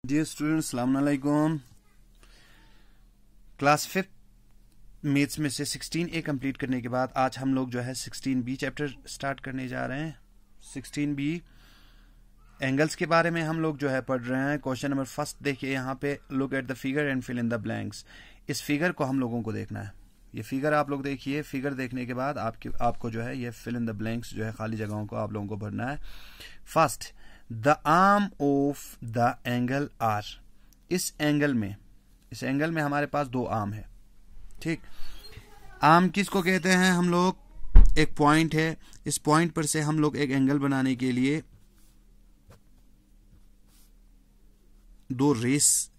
Dear students, अस्सलाम वालेकुम। Class 5 maths में से 16A कंप्लीट करने के बाद आज हम लोग जो है 16B चैप्टर स्टार्ट करने जा रहे हैं। 16B एंगल्स के बारे में हम लोग जो है पढ़ रहे हैं। क्वेश्चन नंबर फर्स्ट देखिए, यहाँ पे look at the figure and fill in the blanks. इस फिगर को हम लोगों को देखना है। ये फिगर आप लोग देखिए। फिगर देखने के बाद आपको जो है ये फिल इन द ब्लैंक्स जो है खाली जगहों को आप लोगों को भरना है। First, the arm of the angle are. इस एंगल में हमारे पास दो आर्म है। ठीक, आर्म किसको कहते हैं हम लोग? एक पॉइंट है, इस पॉइंट पर से हम लोग एक एंगल बनाने के लिए दो रेस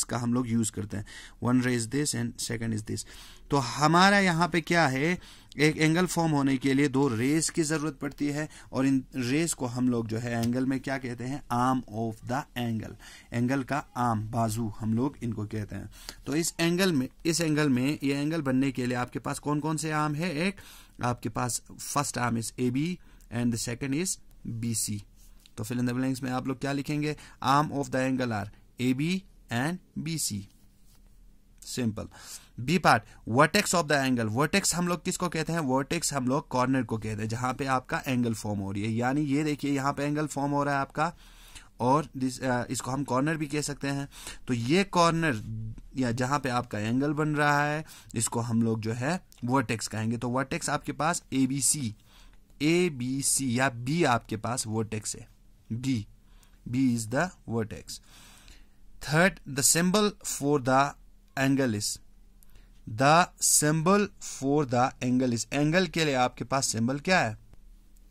का हम लोग यूज करते हैं। One ray is this and second is this. तो हमारा यहाँ पे क्या है, एक एंगल फॉर्म होने के लिए दो रेस की जरूरत पड़ती है, और इन रेस को हम लोग जो है एंगल में क्या कहते हैं? Arm of the angle. Angle का आर्म, बाजू हम लोग इनको कहते हैं। तो इस एंगल में ये एंगल बनने के लिए आपके पास कौन कौन से आर्म है? एक आपके पास first arm is A B and the second is B C. तो फिल इन द ब्लैंक्स में आप लोग क्या लिखेंगे? Arm of the angle are A B and B C. Simple. B part, vertex of the angle. Vertex हम लोग किसको कहते हैं? वर्टेक्स हम लोग कॉर्नर को कहते हैं, जहां पे आपका एंगल फॉर्म हो रही है। यानी ये देखिए, यहां पे एंगल फॉर्म हो रहा है आपका, और इसको हम कॉर्नर भी कह सकते हैं। तो ये कॉर्नर या जहां पे आपका एंगल बन रहा है, इसको हम लोग जो है वर्टेक्स कहेंगे। तो वर्टेक्स आपके पास ए बी सी या बी आपके पास वर्टेक्स है। B is the vertex. Third, the symbol for the angle is. The symbol for the angle is. Angle के लिए आपके पास सिंबल क्या है?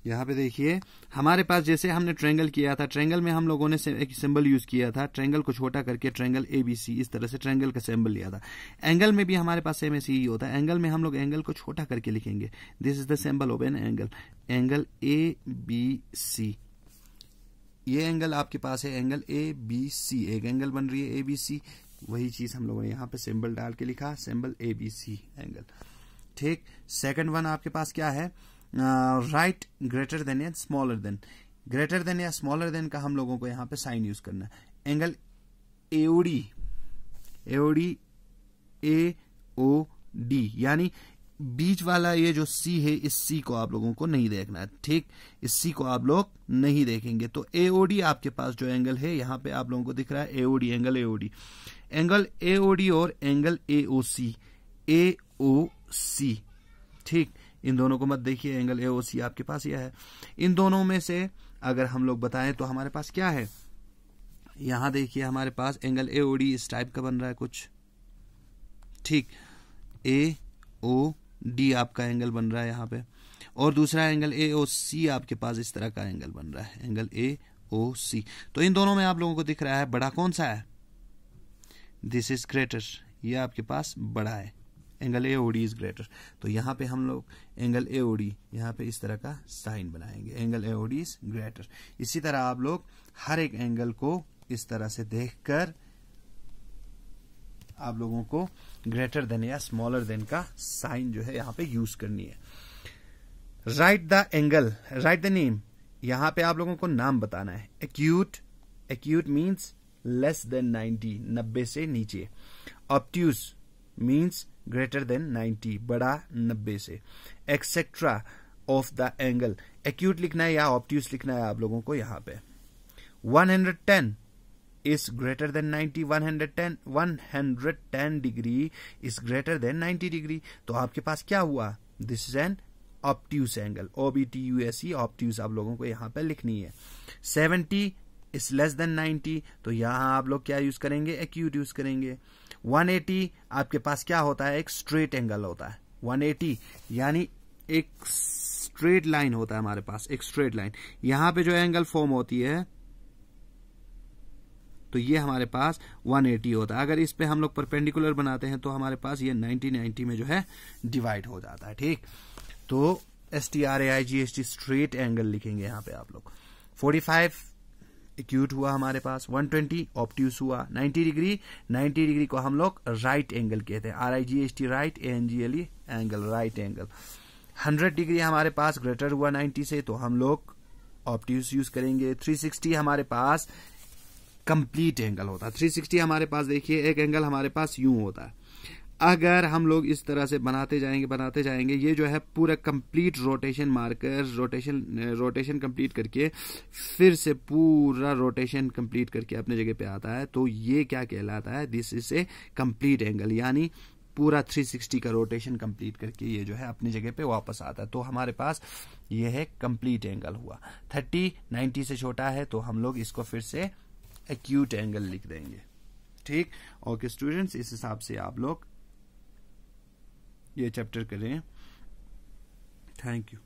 यहां पे देखिए, हमारे पास जैसे हमने ट्रायंगल किया था, ट्रायंगल में हम लोगों ने एक सिंबल यूज किया था। ट्रायंगल को छोटा करके ट्रायंगल ABC, इस तरह से ट्रायंगल का सिंबल लिया था। एंगल में भी हमारे पास सेम ऐसे ही होता है। एंगल में हम लोग एंगल को छोटा करके लिखेंगे। This is the symbol of an angle. Angle ABC। ये एंगल आपके पास है, एंगल ABC। एक एंगल बन रही है ABC। वही चीज हम लोगों ने यहाँ पे सिंबल डाल के लिखा, सिंबल ABC एंगल। ठीक। सेकंड वन आपके पास क्या है? राइट ग्रेटर देन या स्मॉलर देन। ग्रेटर देन या स्मॉलर देन का हम लोगों को यहाँ पे साइन यूज करना है। एंगल AOD यानी बीच वाला ये जो C है, इस C को आप लोगों को नहीं देखना है। ठीक, इस C को आप लोग नहीं देखेंगे। तो AOD आपके पास जो एंगल है, यहाँ पे आप लोगों को दिख रहा है AOD, angle AOD। Angle AOD और एंगल AOC। ठीक, इन दोनों को मत देखिए। एंगल AOC आपके पास यह है। इन दोनों में से अगर हम लोग बताएं तो हमारे पास क्या है? यहां देखिए, हमारे पास एंगल AOD इस टाइप का बन रहा है कुछ। ठीक, AOD आपका एंगल बन रहा है यहाँ पे, और दूसरा एंगल AOC आपके पास इस तरह का एंगल बन रहा है, एंगल AOC। तो इन दोनों में आप लोगों को दिख रहा है बड़ा कौन सा है? This is greater. ये आपके पास बड़ा है, एंगल AOD इज ग्रेटर। तो यहाँ पे हम लोग एंगल AOD यहाँ पे इस तरह का साइन बनाएंगे, एंगल AOD इज ग्रेटर। इसी तरह आप लोग हर एक एंगल को इस तरह से देखकर आप लोगों को ग्रेटर देन या स्मॉलर देन का साइन जो है यहाँ पे यूज करनी है। Right the angle, right the name. यहाँ पे आप लोगों को नाम बताना है। एक्यूट मीन्स लेस देन 90, 90 से नीचे। ऑब्ट्यूज मीन्स ग्रेटर देन 90, बड़ा 90 से। Etcetera of the angle. Acute लिखना है या ऑब्ट्यूज लिखना है आप लोगों को यहाँ पे। 110 is greater than 90। 110 degree is greater than 90 degree. तो आपके पास क्या हुआ? This is an obtuse angle, OBTUSE, obtuse आप लोगों को यहाँ पे लिखनी है। 70 is less than 90, तो यहाँ आप लोग क्या यूज करेंगे? एक्यूट यूज करेंगे। 180 आपके पास क्या होता है? एक स्ट्रेट एंगल होता है। 180 यानी एक स्ट्रेट लाइन होता है हमारे पास, एक स्ट्रेट लाइन। यहाँ पे जो एंगल फॉर्म होती है, तो ये हमारे पास 180 होता है। अगर इस पे हम लोग परपेंडिकुलर बनाते हैं तो हमारे पास ये 90 में जो है डिवाइड हो जाता है। ठीक, तो STRAIGHT स्ट्रेट एंगल लिखेंगे यहाँ पे आप लोग। 45 एक्यूट हुआ हमारे पास। 120 ऑब्ट्यूज हुआ। 90 डिग्री को हम लोग राइट एंगल कहते हैं। RIGHT right, ANGLE angle, right angle. 100 degree हमारे पास ग्रेटर हुआ 90 से, तो हम लोग ऑब्ट्यूज यूज करेंगे। 360 हमारे पास कंप्लीट एंगल होता है। 360 हमारे पास देखिए एक एंगल हमारे पास यूं होता है। अगर हम लोग इस तरह से बनाते जाएंगे ये जो है पूरा complete rotation marker, rotation complete करके फिर से पूरा रोटेशन कंप्लीट करके अपने जगह पे आता है, तो ये क्या कहलाता है, this is a complete angle, यानी पूरा 360 का रोटेशन कंप्लीट करके ये जो है अपनी जगह पे वापस आता है, तो हमारे पास ये है कंप्लीट एंगल हुआ। 30 90 से छोटा है तो हम लोग इसको फिर से एक्यूट एंगल लिख देंगे। ठीक, ओके स्टूडेंट्स, इस हिसाब से आप लोग ये चैप्टर करें। Thank you.